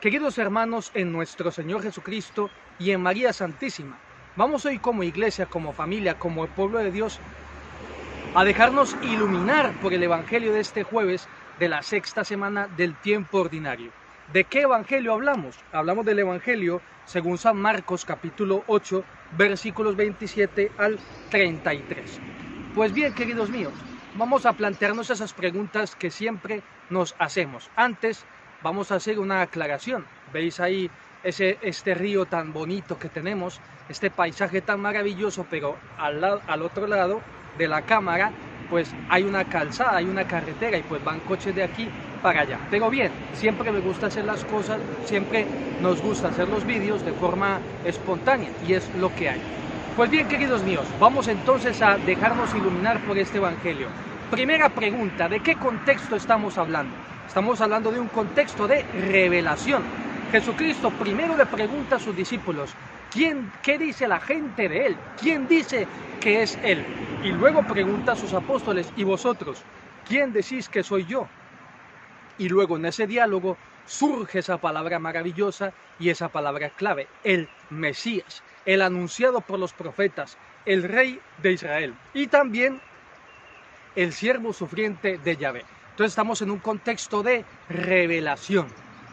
Queridos hermanos en nuestro Señor Jesucristo y en María Santísima, vamos hoy como iglesia, como familia, como el pueblo de Dios, a dejarnos iluminar por el Evangelio de este jueves de la sexta semana del tiempo ordinario. ¿De qué Evangelio hablamos? Hablamos del Evangelio según San Marcos capítulo 8, versículos 27 al 33. Pues bien, queridos míos, vamos a plantearnos esas preguntas que siempre nos hacemos. Antes, vamos a hacer una aclaración. ¿Veis ahí este río tan bonito que tenemos? Este paisaje tan maravilloso, pero al otro lado de la cámara, pues hay una calzada, hay una carretera y pues van coches de aquí para allá. Pero bien, siempre me gusta hacer las cosas, siempre nos gusta hacer los vídeos de forma espontánea y es lo que hay. Pues bien, queridos míos, vamos entonces a dejarnos iluminar por este Evangelio. Primera pregunta, ¿de qué contexto estamos hablando? Estamos hablando de un contexto de revelación. Jesucristo primero le pregunta a sus discípulos, ¿qué dice la gente de él? ¿Quién dice que es él? Y luego pregunta a sus apóstoles, ¿y vosotros? ¿Quién decís que soy yo? Y luego en ese diálogo surge esa palabra maravillosa y esa palabra clave, el Mesías, el anunciado por los profetas, el Rey de Israel y también el siervo sufriente de Yahvé. Entonces estamos en un contexto de revelación.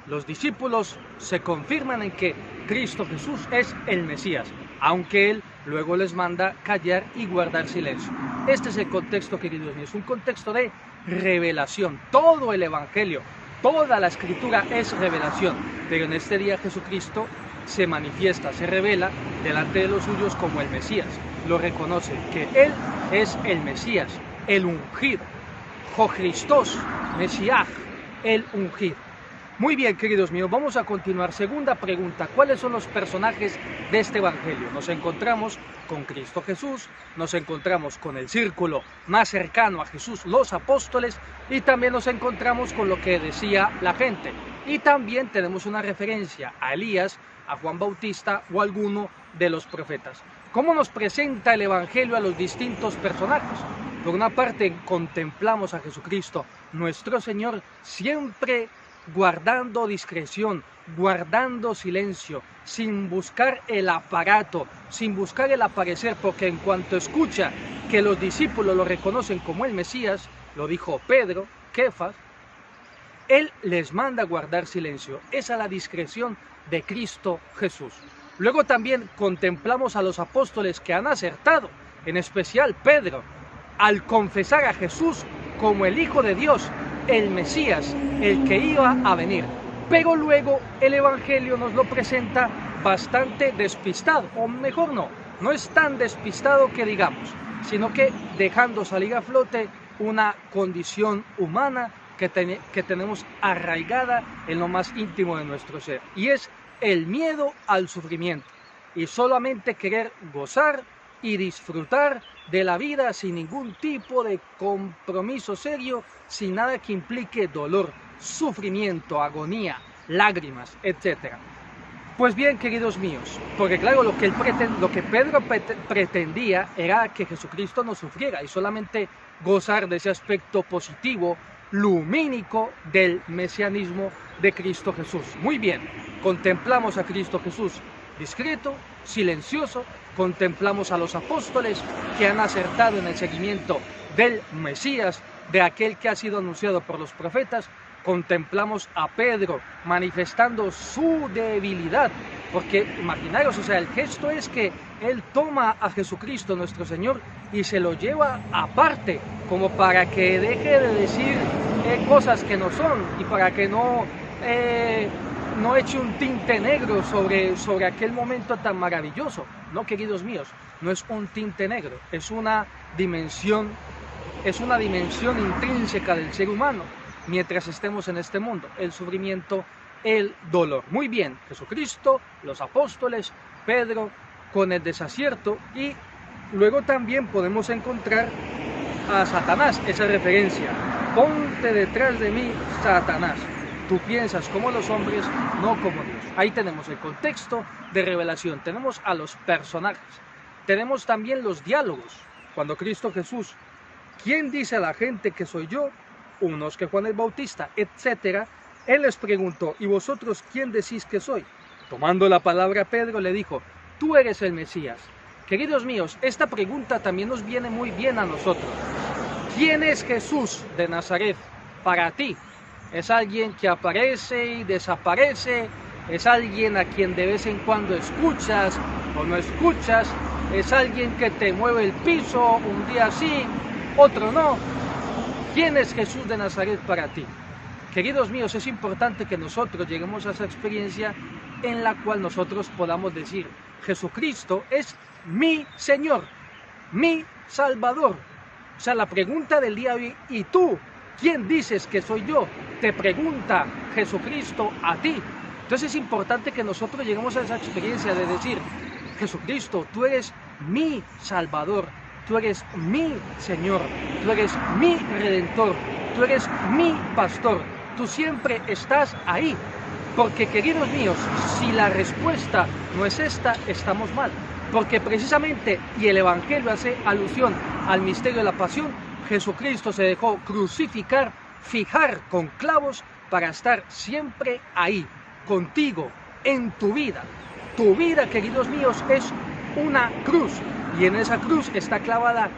Los discípulos se confirman en que Cristo Jesús es el Mesías, aunque Él luego les manda callar y guardar silencio. Este es el contexto, queridos míos, un contexto de revelación. Todo el Evangelio, toda la Escritura es revelación, pero en este día Jesucristo se manifiesta, se revela delante de los suyos como el Mesías. Lo reconoce, que Él es el Mesías, el ungido. Christos, Mesías, el ungido. Muy bien, queridos míos, vamos a continuar. Segunda pregunta, ¿cuáles son los personajes de este Evangelio? Nos encontramos con Cristo Jesús, nos encontramos con el círculo más cercano a Jesús, los apóstoles, y también nos encontramos con lo que decía la gente. Y también tenemos una referencia a Elías, a Juan Bautista o a alguno de los profetas. ¿Cómo nos presenta el Evangelio a los distintos personajes? Por una parte, contemplamos a Jesucristo, nuestro Señor, siempre guardando discreción, guardando silencio, sin buscar el aparato, sin buscar el aparecer, porque en cuanto escucha que los discípulos lo reconocen como el Mesías, lo dijo Pedro, Kefas, Él les manda a guardar silencio. Esa es la discreción de Cristo Jesús. Luego también contemplamos a los apóstoles que han acertado, en especial Pedro, al confesar a Jesús como el Hijo de Dios, el Mesías, el que iba a venir. Pero luego el Evangelio nos lo presenta bastante despistado, o mejor no es tan despistado que digamos, sino que dejando salir a flote una condición humana que tenemos arraigada en lo más íntimo de nuestro ser, y es el miedo al sufrimiento, y solamente querer gozar y disfrutar de la vida sin ningún tipo de compromiso serio, sin nada que implique dolor, sufrimiento, agonía, lágrimas, etc. Pues bien, queridos míos, porque claro, lo que Pedro pretendía era que Jesucristo no sufriera y solamente gozar de ese aspecto positivo, lumínico del mesianismo de Cristo Jesús. Muy bien, contemplamos a Cristo Jesús discreto, silencioso, contemplamos a los apóstoles que han acertado en el seguimiento del Mesías, de aquel que ha sido anunciado por los profetas, contemplamos a Pedro manifestando su debilidad, porque imaginaros, o sea, el gesto es que él toma a Jesucristo nuestro Señor y se lo lleva aparte, como para que deje de decir cosas que no son y para que no eche un tinte negro sobre aquel momento tan maravilloso. No, queridos míos, no es un tinte negro, es una dimensión intrínseca del ser humano mientras estemos en este mundo, el sufrimiento, el dolor. Muy bien, Jesucristo, los apóstoles, Pedro con el desacierto, y luego también podemos encontrar a Satanás, esa referencia, ponte detrás de mí, Satanás. Tú piensas como los hombres, no como Dios. Ahí tenemos el contexto de revelación, tenemos a los personajes, tenemos también los diálogos. Cuando Cristo Jesús, ¿quién dice a la gente que soy yo? Unos que Juan el Bautista, etcétera. Él les preguntó: ¿y vosotros quién decís que soy? Tomando la palabra Pedro le dijo: tú eres el Mesías. Queridos míos, esta pregunta también nos viene muy bien a nosotros. ¿Quién es Jesús de Nazaret para ti? ¿Es alguien que aparece y desaparece? ¿Es alguien a quien de vez en cuando escuchas o no escuchas? ¿Es alguien que te mueve el piso un día sí, otro no? ¿Quién es Jesús de Nazaret para ti? Queridos míos, es importante que nosotros lleguemos a esa experiencia en la cual nosotros podamos decir: Jesucristo es mi Señor, mi Salvador. O sea, la pregunta del día de hoy: ¿y tú quién dices que soy yo? Te pregunta Jesucristo a ti. Entonces es importante que nosotros lleguemos a esa experiencia de decir: Jesucristo, tú eres mi Salvador, tú eres mi Señor, tú eres mi Redentor, tú eres mi Pastor, tú siempre estás ahí. Porque, queridos míos, si la respuesta no es esta, estamos mal. Porque precisamente, y el Evangelio hace alusión al misterio de la pasión, Jesucristo se dejó crucificar, fijar con clavos para estar siempre ahí, contigo, en tu vida. Tu vida, queridos míos, es una cruz, y en esa cruz está clavada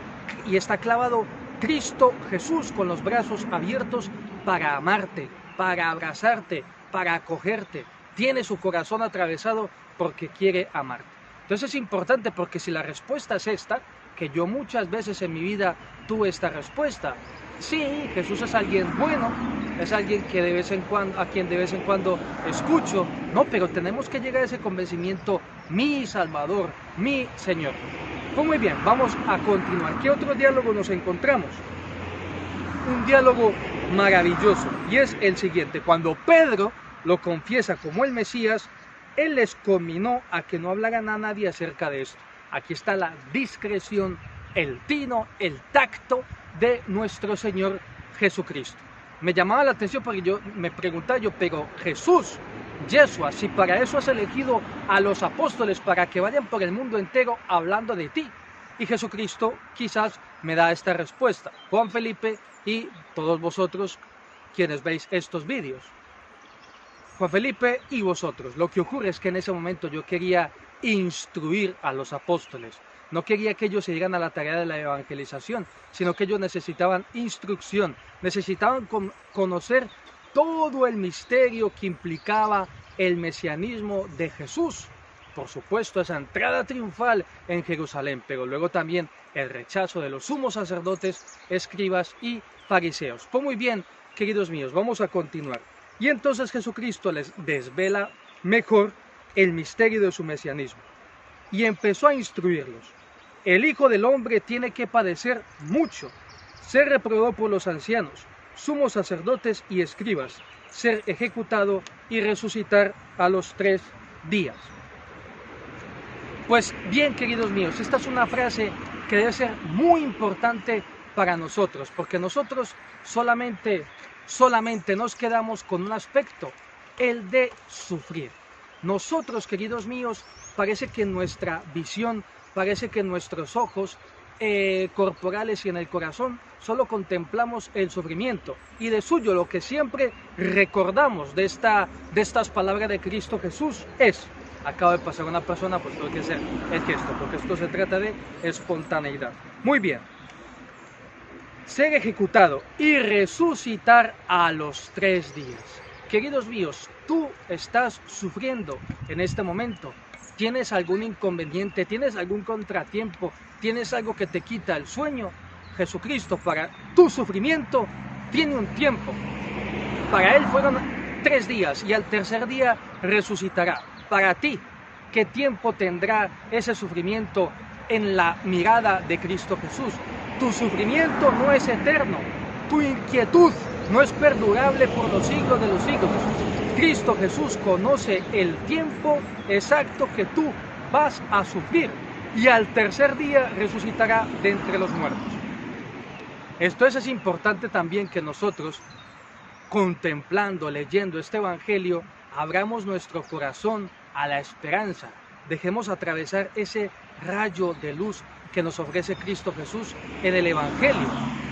y está clavado Cristo Jesús, con los brazos abiertos para amarte, para abrazarte, para acogerte. Tiene su corazón atravesado porque quiere amarte. Entonces es importante, porque si la respuesta es esta, que yo muchas veces en mi vida tuve esta respuesta: sí, Jesús es alguien bueno, es alguien que de vez en cuando, a quien de vez en cuando escucho, no, pero tenemos que llegar a ese convencimiento: mi Salvador, mi Señor. Pues muy bien, vamos a continuar. ¿Qué otro diálogo nos encontramos? Un diálogo maravilloso, y es el siguiente. Cuando Pedro lo confiesa como el Mesías, él les conminó a que no hablaran a nadie acerca de esto. Aquí está la discreción, el tino, el tacto de nuestro Señor Jesucristo. Me llamaba la atención porque yo me preguntaba pero Jesús, Yeshua, si para eso has elegido a los apóstoles, para que vayan por el mundo entero hablando de ti. Y Jesucristo quizás me da esta respuesta: Juan Felipe y todos vosotros quienes veis estos vídeos. Juan Felipe y vosotros. Lo que ocurre es que en ese momento yo quería instruir a los apóstoles. No quería que ellos se dieran a la tarea de la evangelización, sino que ellos necesitaban instrucción, necesitaban conocer todo el misterio que implicaba el mesianismo de Jesús. Por supuesto, esa entrada triunfal en Jerusalén, pero luego también el rechazo de los sumos sacerdotes, escribas y fariseos. Pues muy bien, queridos míos, vamos a continuar. Y entonces Jesucristo les desvela mejor el misterio de su mesianismo y empezó a instruirlos. El Hijo del Hombre tiene que padecer mucho, ser reprobado por los ancianos, sumos sacerdotes y escribas, ser ejecutado y resucitar a los 3 días. Pues bien, queridos míos, esta es una frase que debe ser muy importante para nosotros, porque nosotros solamente nos quedamos con un aspecto: el de sufrir. Nosotros, queridos míos, parece que en nuestra visión, parece que en nuestros ojos corporales y en el corazón solo contemplamos el sufrimiento, y de suyo lo que siempre recordamos de estas palabras de Cristo Jesús es: acaba de pasar una persona, pues tengo que hacer el gesto, porque esto se trata de espontaneidad. Muy bien. Ser ejecutado y resucitar a los 3 días. Queridos míos, tú estás sufriendo en este momento. ¿Tienes algún inconveniente? ¿Tienes algún contratiempo? ¿Tienes algo que te quita el sueño? Jesucristo, para tu sufrimiento, tiene un tiempo. Para Él fueron 3 días y al tercer día resucitará. Para ti, ¿qué tiempo tendrá ese sufrimiento en la mirada de Cristo Jesús? Tu sufrimiento no es eterno, tu inquietud no es perdurable por los siglos de los siglos. Cristo Jesús conoce el tiempo exacto que tú vas a sufrir, y al tercer día resucitará de entre los muertos. Entonces es importante también que nosotros, contemplando, leyendo este Evangelio, abramos nuestro corazón a la esperanza. Dejemos atravesar ese rayo de luz que nos ofrece Cristo Jesús en el Evangelio,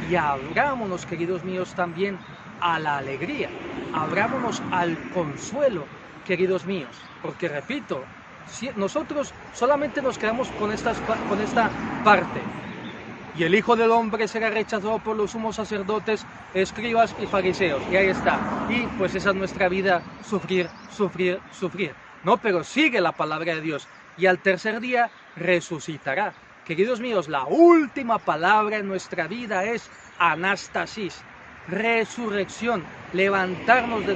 y abrámonos, queridos míos, también a la alegría. abrámonos al consuelo, queridos míos, porque repito, si nosotros solamente nos quedamos con esta parte. Y el Hijo del Hombre será rechazado por los sumos sacerdotes, escribas y fariseos. Y ahí está. Y pues esa es nuestra vida, sufrir, sufrir, sufrir. No, pero sigue la palabra de Dios. Y al tercer día resucitará. Queridos míos, la última palabra en nuestra vida es anastasis, resurrección, levantarnos de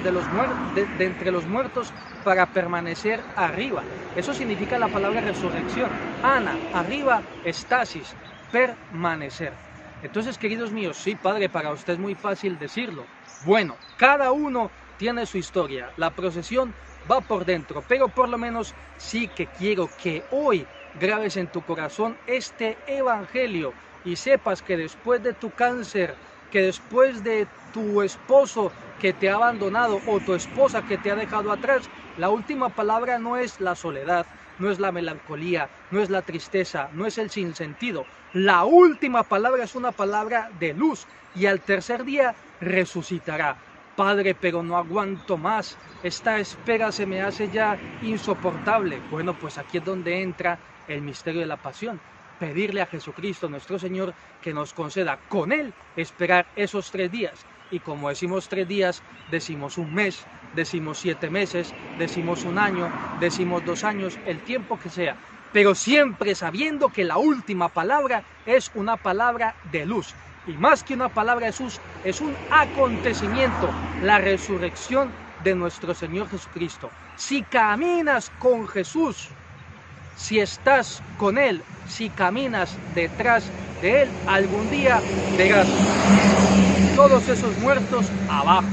entre los muertos para permanecer arriba. Eso significa la palabra resurrección. Ana, arriba, estasis, permanecer. Entonces, queridos míos, sí, Padre, para usted es muy fácil decirlo. Bueno, cada uno tiene su historia. La procesión va por dentro, pero por lo menos sí que quiero que hoy grabes en tu corazón este evangelio y sepas que después de tu cáncer, que después de tu esposo que te ha abandonado o tu esposa que te ha dejado atrás, la última palabra no es la soledad, no es la melancolía, no es la tristeza, no es el sinsentido. La última palabra es una palabra de luz y al tercer día resucitará. Padre, pero no aguanto más, esta espera se me hace ya insoportable. Bueno, pues aquí es donde entra el misterio de la pasión. Pedirle a Jesucristo, nuestro Señor, que nos conceda con Él esperar esos 3 días. Y como decimos 3 días, decimos un mes, decimos 7 meses, decimos un año, decimos 2 años, el tiempo que sea. Pero siempre sabiendo que la última palabra es una palabra de luz. Y más que una palabra de luz, es un acontecimiento, la resurrección de nuestro Señor Jesucristo. Si caminas con Jesús, si estás con Él, si caminas detrás de Él, algún día verás todos esos muertos abajo.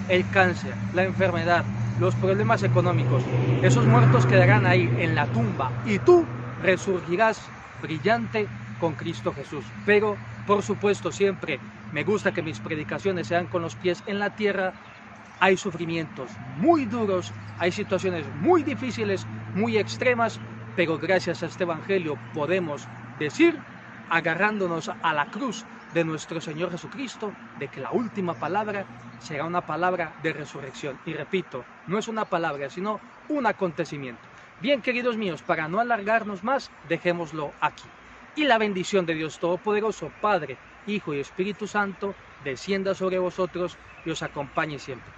El cáncer, la enfermedad, los problemas económicos, esos muertos quedarán ahí en la tumba y tú resurgirás brillante con Cristo Jesús. Pero, por supuesto, siempre me gusta que mis predicaciones sean con los pies en la tierra. Hay sufrimientos muy duros, hay situaciones muy difíciles, muy extremas, pero gracias a este evangelio podemos decir, agarrándonos a la cruz de nuestro Señor Jesucristo, de que la última palabra será una palabra de resurrección. Y repito, no es una palabra, sino un acontecimiento. Bien, queridos míos, para no alargarnos más, dejémoslo aquí. Y la bendición de Dios Todopoderoso, Padre, Hijo y Espíritu Santo, descienda sobre vosotros y os acompañe siempre.